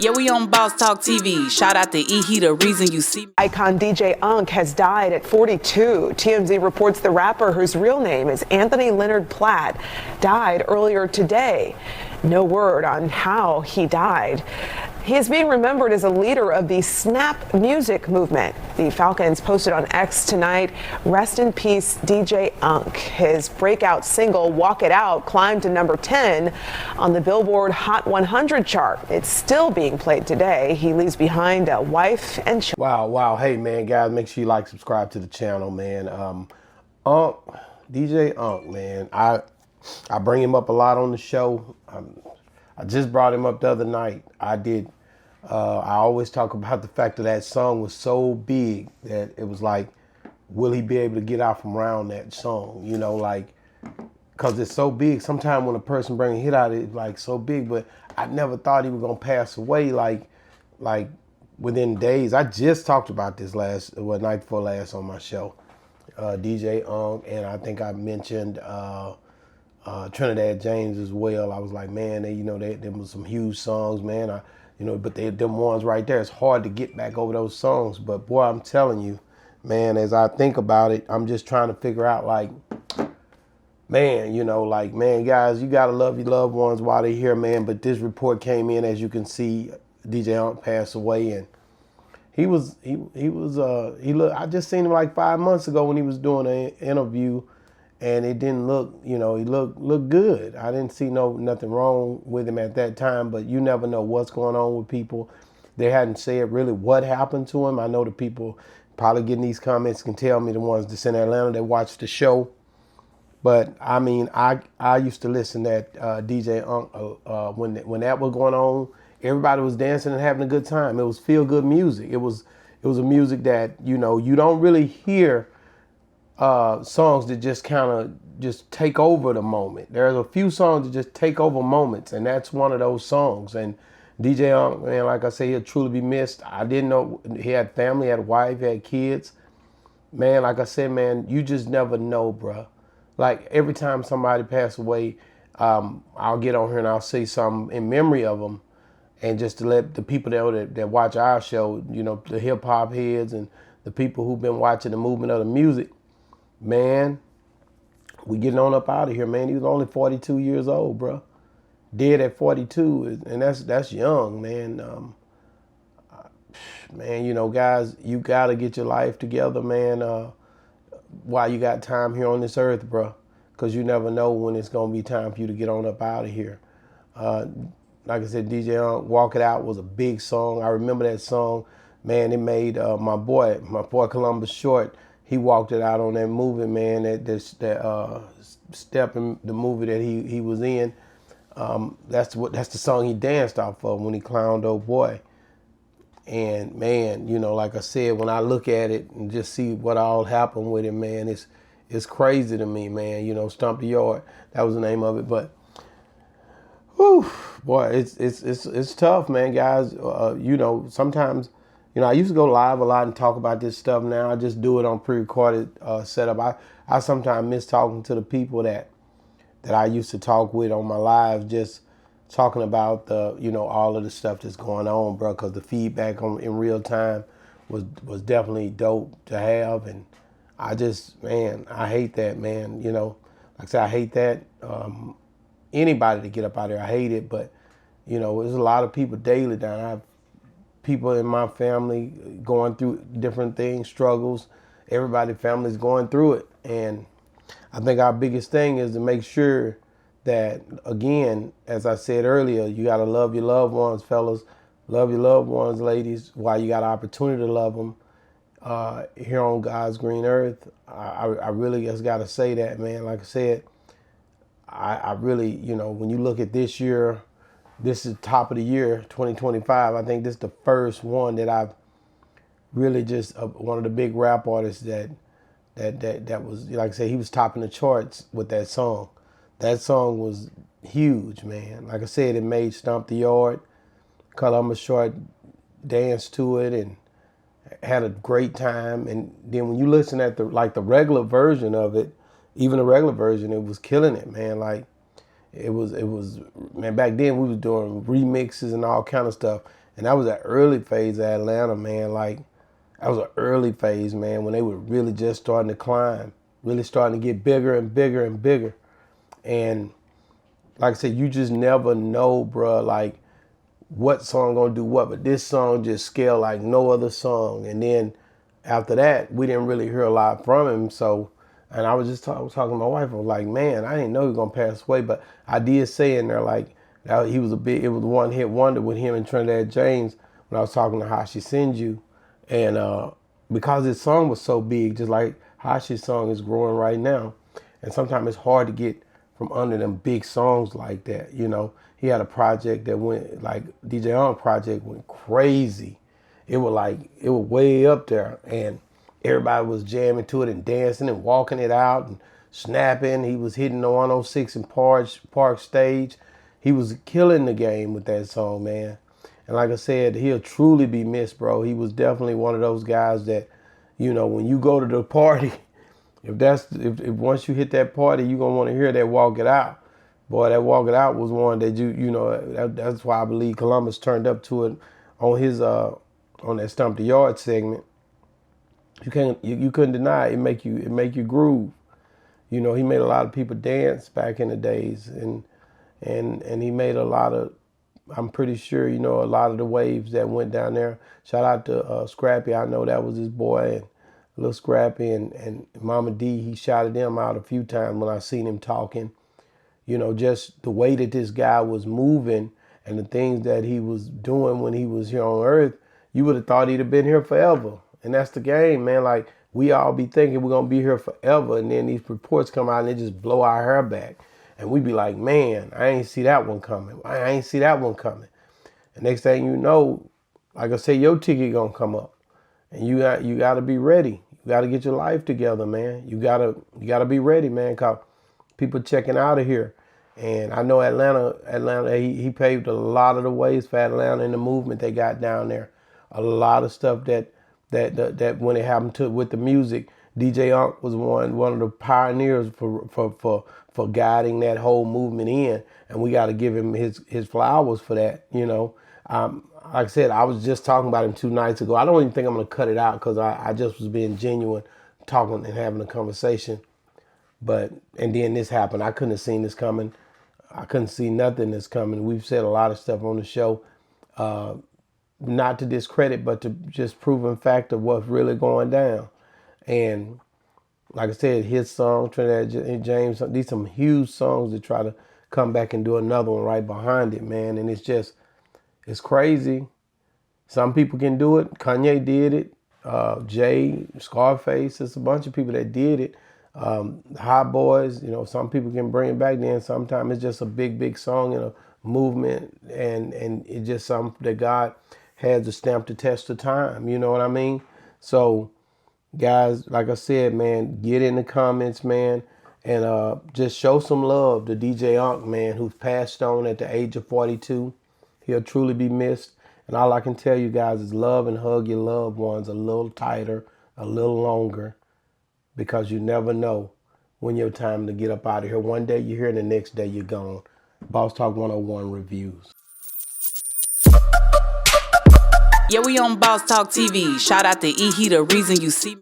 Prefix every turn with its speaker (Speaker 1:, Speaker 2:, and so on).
Speaker 1: Yeah, we on Boss Talk TV. Shout out to E. He the reason you see me.
Speaker 2: Icon DJ UNC has died at 42. TMZ reports the rapper, whose real name is Anthony Leonard Platt, died earlier today. No word on how he died. He is being remembered as a leader of the snap music movement. The Falcons posted on X tonight, "Rest in peace, DJ UNC." His breakout single, "Walk It Out," climbed to number 10 on the Billboard Hot 100 chart. It's still being played today. He leaves behind a wife and children.
Speaker 3: Wow. Hey, man, guys, make sure you like, subscribe to the channel, man. UNC, DJ UNC, man. I bring him up a lot on the show. I just brought him up the other night. I always talk about the fact that song was so big that it was like, will he be able to get out from around that song? You know, like, because it's so big. Sometimes when a person brings a hit out, it's like so big, but I never thought he was going to pass away like within days. I just talked about this night before last on my show, DJ UNC, and I think I mentioned Trinidad James as well. I was like, man, there was some huge songs, man. But them ones right there, it's hard to get back over those songs. But boy, I'm telling you, man, as I think about it, I'm just trying to figure out, like, man, guys, you gotta love your loved ones while they're here, man. But this report came in, as you can see, DJ UNC passed away, and he I just seen him like 5 months ago when he was doing an interview. And it didn't look, he looked good. I didn't see nothing wrong with him at that time, but you never know what's going on with people. They hadn't said really what happened to him. I know the people probably getting these comments can tell me, the ones that's in Atlanta that watch the show. But I mean, I used to listen to DJ UNC when that was going on. Everybody was dancing and having a good time. It was feel good music. It was a music that you don't really hear. Songs that just kind of just take over the moment. There's a few songs that just take over moments, and that's one of those songs. And DJ UNC, man, like I say, he'll truly be missed. I didn't know he had family, had a wife, had kids. Man, like I said, man, you just never know, bruh. Like every time somebody passes away, I'll get on here and I'll say something in memory of them, and just to let the people that watch our show, the hip hop heads and the people who've been watching the movement of the music. Man, we getting on up out of here, man. He was only 42 years old, bro. Dead at 42, and that's young, man. Man, guys, you gotta get your life together, man. While you got time here on this earth, bro, because you never know when it's gonna be time for you to get on up out of here. Like I said, DJ UNC, "Walk It Out" was a big song. I remember that song, man. It made my boy Columbus Short. He walked it out on that movie, man. That step in the movie that he was in. That's the song he danced off of when he clowned old boy. And man, like I said, when I look at it and just see what all happened with him, man, it's crazy to me, man. Stomp the Yard, that was the name of it. But, whew, boy, it's tough, man, guys. Sometimes. I used to go live a lot and talk about this stuff. Now I just do it on pre-recorded setup. I sometimes miss talking to the people that I used to talk with on my live, just talking about all of the stuff that's going on, bro. Because the feedback in real time was definitely dope to have, and I hate that, man. Like I said, I hate that. Anybody to get up out there, I hate it. But there's a lot of people daily down. I have people in my family going through different things, struggles. Everybody's family's going through it. And I think our biggest thing is to make sure that, again, as I said earlier, you got to love your loved ones, fellas. Love your loved ones, ladies, while you got an opportunity to love them here on God's green earth. I really just got to say that, man. Like I said, I really, when you look at this year, this is top of the year, 2025. I think this is the first one that I've really just one of the big rap artists that was, like I said, he was topping the charts with that song. That song was huge, man. Like I said, it made Stomp the Yard. Columbus Short danced to it and had a great time. And then when you listen at the regular version of it, even the regular version, it was killing it, man. Like it was, man, back then we was doing remixes and all kind of stuff. And that was an early phase of Atlanta, man. Like, that was an early phase, man, when they were really just starting to climb, really starting to get bigger and bigger and bigger. And like I said, you just never know, bruh, like what song gonna do what. But this song just scaled like no other song. And then after that, we didn't really hear a lot from him. So, and I was talking to my wife. I was like, man, I didn't know he was gonna pass away, but I did say in there like that he was it was a one-hit wonder with him and Trinidad James when I was talking to How She Sends You, and because his song was so big, just like Hashi's song is growing right now, and sometimes it's hard to get from under them big songs like that. You know, he had a project that went like DJ On project went crazy. It was way up there, and everybody was jamming to it and dancing and walking it out and snapping. He was hitting the 106 in Park Stage. He was killing the game with that song, man. And like I said, he'll truly be missed, bro. He was definitely one of those guys that, you know, when you go to the party, if once you hit that party, you're gonna want to hear that Walk It Out. Boy, that Walk It Out was one that that's why I believe Columbus turned up to it on his on that Stump the Yard segment. You couldn't deny it. It make you groove. You know, he made a lot of people dance back in the days, and he made a lot of, I'm pretty sure, you know, a lot of the waves that went down there. Shout out to Scrappy. I know that was his boy, and Lil Scrappy and Mama D. He shouted them out a few times when I seen him talking. You know, just the way that this guy was moving and the things that he was doing when he was here on Earth, you would have thought he'd have been here forever. And that's the game, man. Like, we all be thinking we're going to be here forever, and then these reports come out and they just blow our hair back. And we be like, man, I ain't see that one coming. I ain't see that one coming. And next thing you know, like I say, your ticket going to come up. And you got to be ready. You got to get your life together, man. You got to be ready, man, because people checking out of here. And I know Atlanta, he paved a lot of the ways for Atlanta and the movement they got down there. A lot of stuff that when it happened with the music, DJ Unk was one of the pioneers for guiding that whole movement in, and we got to give him his flowers for that. You know, like I said, I was just talking about him 2 nights ago. I don't even think I'm gonna cut it out because I just was being genuine, talking and having a conversation. And then this happened. I couldn't have seen this coming. I couldn't see nothing that's coming. We've said a lot of stuff on the show. Not to discredit, but to just proven fact of what's really going down. And like I said, his song, Trinidad James, these some huge songs to try to come back and do another one right behind it, man. And it's crazy. Some people can do it. Kanye did it. Jay, Scarface, there's a bunch of people that did it. Hot Boys, you know, some people can bring it back then. Sometimes it's just a big, big song and a movement, and it's just something that God has to stamp the test of time. You know what I mean? So, guys, like I said, man, get in the comments, man, and just show some love to DJ Unk, man, who's passed on at the age of 42. He'll truly be missed. And all I can tell you guys is love and hug your loved ones a little tighter, a little longer, because you never know when your time to get up out of here. One day you're here, and the next day you're gone. Boss Talk 101 reviews.
Speaker 1: Yeah, we on Boss Talk TV. Shout out to E. He the reason you see me.